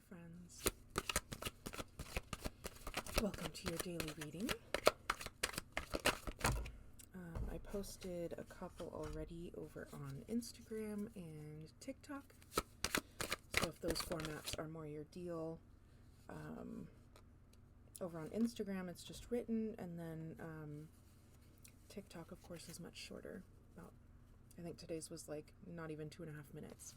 friends. Welcome to your daily reading. I posted a couple already over on Instagram and TikTok. So if those formats are more your deal, over on Instagram it's just written, and then TikTok, of course, is much shorter. I think today's was like not even 2.5 minutes.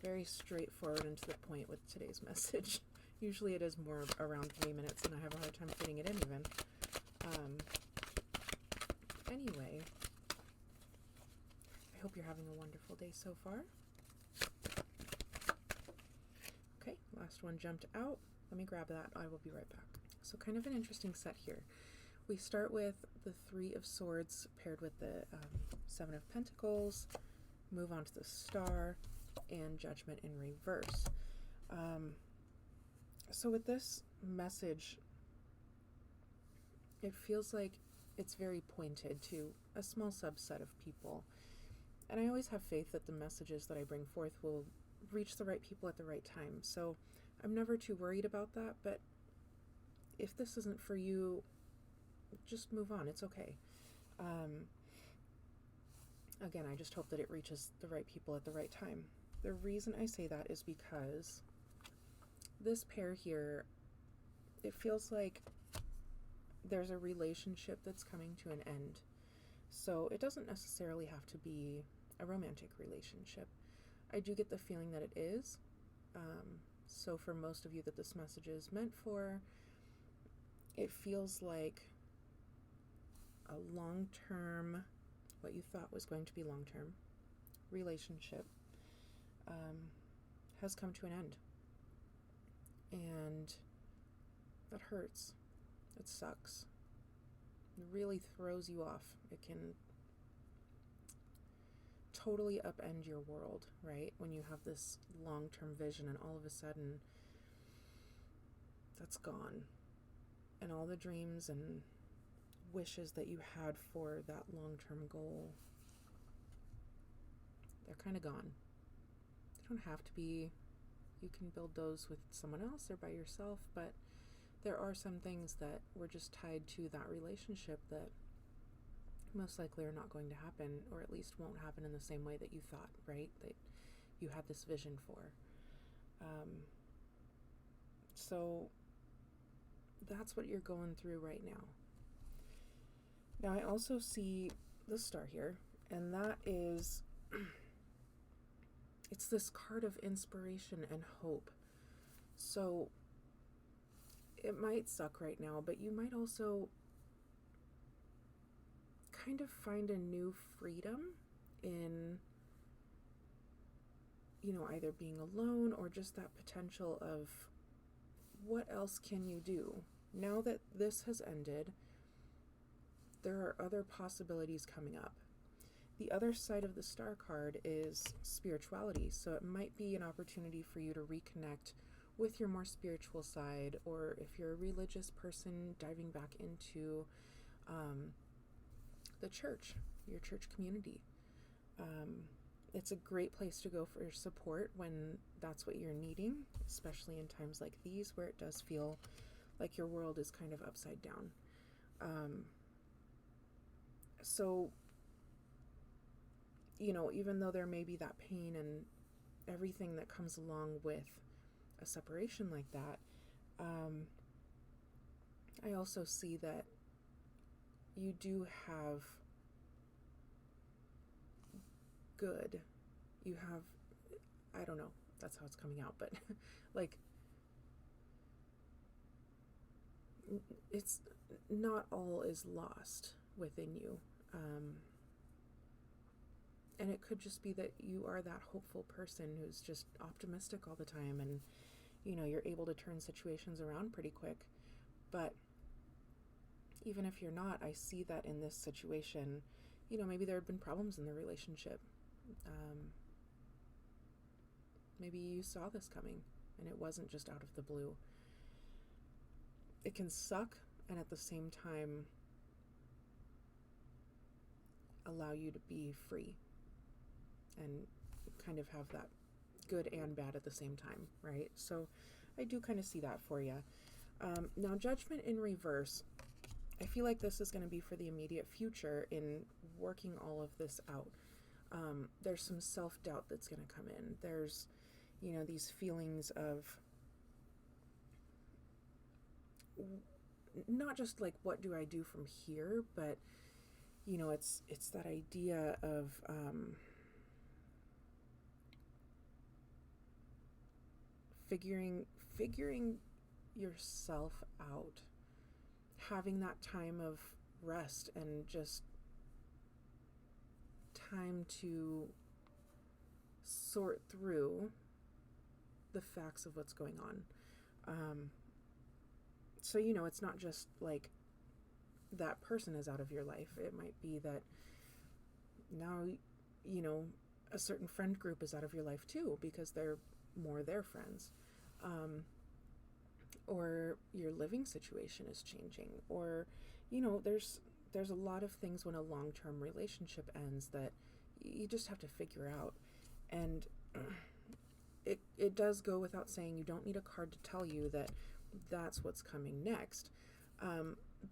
Very straightforward and to the point with today's message. Usually it is more around 3 minutes, and I have a hard time fitting it in even. Anyway, I hope you're having a wonderful day so far. Okay, last one jumped out. Let me grab that. I will be right back. So kind of an interesting set here. We start with the Three of Swords paired with the Seven of Pentacles, move on to the Star, and Judgment in reverse. So with this message, it feels like it's very pointed to a small subset of people. And I always have faith that the messages that I bring forth will reach the right people at the right time. So I'm never too worried about that. But if this isn't for you, just move on. It's okay. Again, I just hope that it reaches the right people at the right time. The reason I say that is because this pair here, it feels like there's a relationship that's coming to an end. So it doesn't necessarily have to be a romantic relationship. I do get the feeling that it is. So for most of you that this message is meant for, it feels like a long-term, what you thought was going to be long-term relationship has come to an end. And that hurts. It sucks. It really throws you off. It can totally upend your world, right? When you have this long-term vision and all of a sudden that's gone. And all the dreams and wishes that you had for that long-term goal, they're kind of gone. They don't have to be. You can build those with someone else or by yourself, but there are some things that were just tied to that relationship that most likely are not going to happen, or at least won't happen in the same way that you thought, right? That you had this vision for. So that's what you're going through right now. Now, I also see the Star here, and that is, it's this card of inspiration and hope. So it might suck right now, but you might also kind of find a new freedom in, either being alone or just that potential of what else can you do? Now that this has ended, there are other possibilities coming up. The other side of the Star card is spirituality. So it might be an opportunity for you to reconnect with your more spiritual side, or if you're a religious person, diving back into the church, your church community. It's a great place to go for support when that's what you're needing, especially in times like these where it does feel like your world is kind of upside down. So, even though there may be that pain and everything that comes along with a separation like that, I also see that you do have good. You have, I don't know, that's how it's coming out, but like, it's not all is lost within you. And it could just be that you are that hopeful person who's just optimistic all the time, and you're able to turn situations around pretty quick. But even if you're not, I see that in this situation, maybe there had been problems in the relationship. Maybe you saw this coming and it wasn't just out of the blue. It can suck, and at the same time allow you to be free and kind of have that good and bad at the same time, right? So I do kind of see that for you. Now, Judgment in reverse, I feel like this is going to be for the immediate future in working all of this out. There's some self-doubt that's going to come in. There's, these feelings of not just like, what do I do from here? But, it's that idea of, figuring yourself out, having that time of rest and just time to sort through the facts of what's going on. So, it's not just like that person is out of your life. It might be that now, a certain friend group is out of your life too, because they're more their friends. Or your living situation is changing, or, there's a lot of things when a long-term relationship ends that you just have to figure out. And it does go without saying, you don't need a card to tell you that that's what's coming next.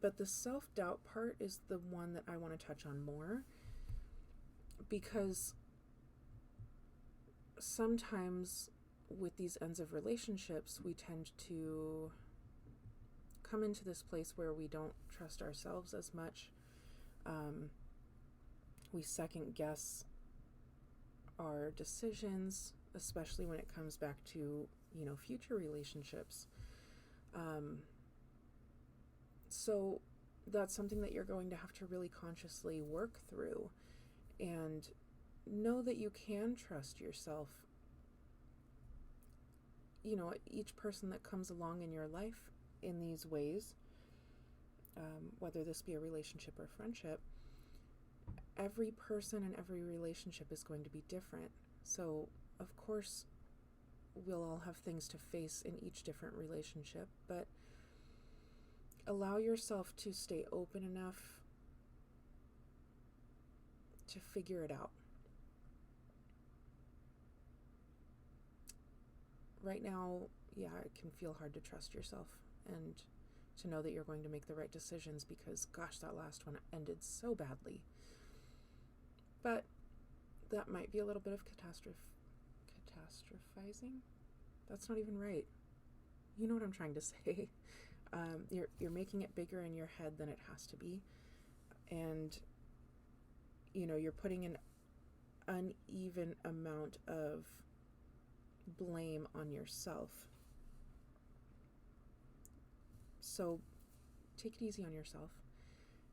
But the self-doubt part is the one that I want to touch on more, because sometimes with these ends of relationships, we tend to come into this place where we don't trust ourselves as much. We second guess our decisions, especially when it comes back to, future relationships. So that's something that you're going to have to really consciously work through, and know that you can trust yourself. Each person that comes along in your life in these ways, whether this be a relationship or friendship, every person and every relationship is going to be different. So, of course, we'll all have things to face in each different relationship, but allow yourself to stay open enough to figure it out. Right now, yeah, it can feel hard to trust yourself and to know that you're going to make the right decisions, because, gosh, that last one ended so badly. But that might be a little bit of catastrophizing. That's not even right. You know what I'm trying to say. You're making it bigger in your head than it has to be. And, you're putting an uneven amount of blame on yourself. So take it easy on yourself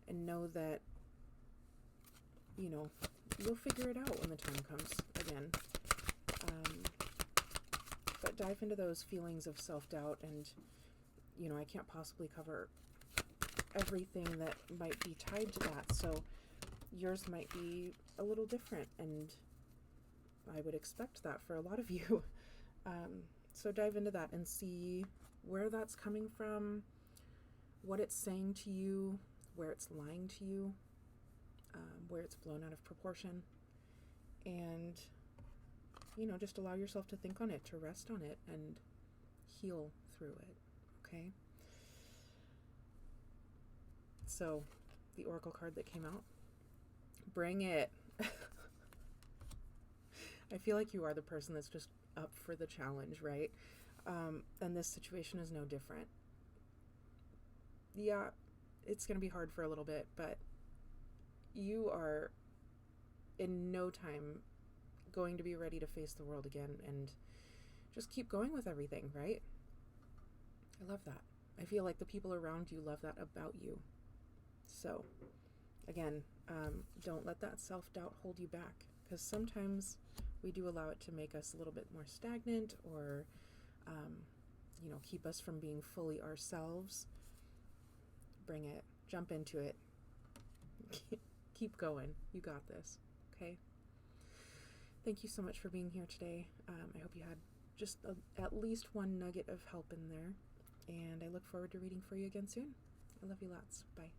and know that, you'll figure it out when the time comes again. But dive into those feelings of self-doubt, and, I can't possibly cover everything that might be tied to that. So yours might be a little different, and I would expect that for a lot of you. So dive into that and see where that's coming from, what it's saying to you, where it's lying to you, where it's blown out of proportion, and, just allow yourself to think on it, to rest on it, and heal through it, okay? So, the Oracle card that came out, bring it. I feel like you are the person that's just up for the challenge, right? And this situation is no different. Yeah, it's going to be hard for a little bit, but you are in no time going to be ready to face the world again and just keep going with everything, right? I love that. I feel like the people around you love that about you. So, again, don't let that self-doubt hold you back, because sometimes we do allow it to make us a little bit more stagnant, or, keep us from being fully ourselves. Bring it. Jump into it. Keep going. You got this. Okay? Thank you so much for being here today. I hope you had just at least one nugget of help in there. And I look forward to reading for you again soon. I love you lots. Bye.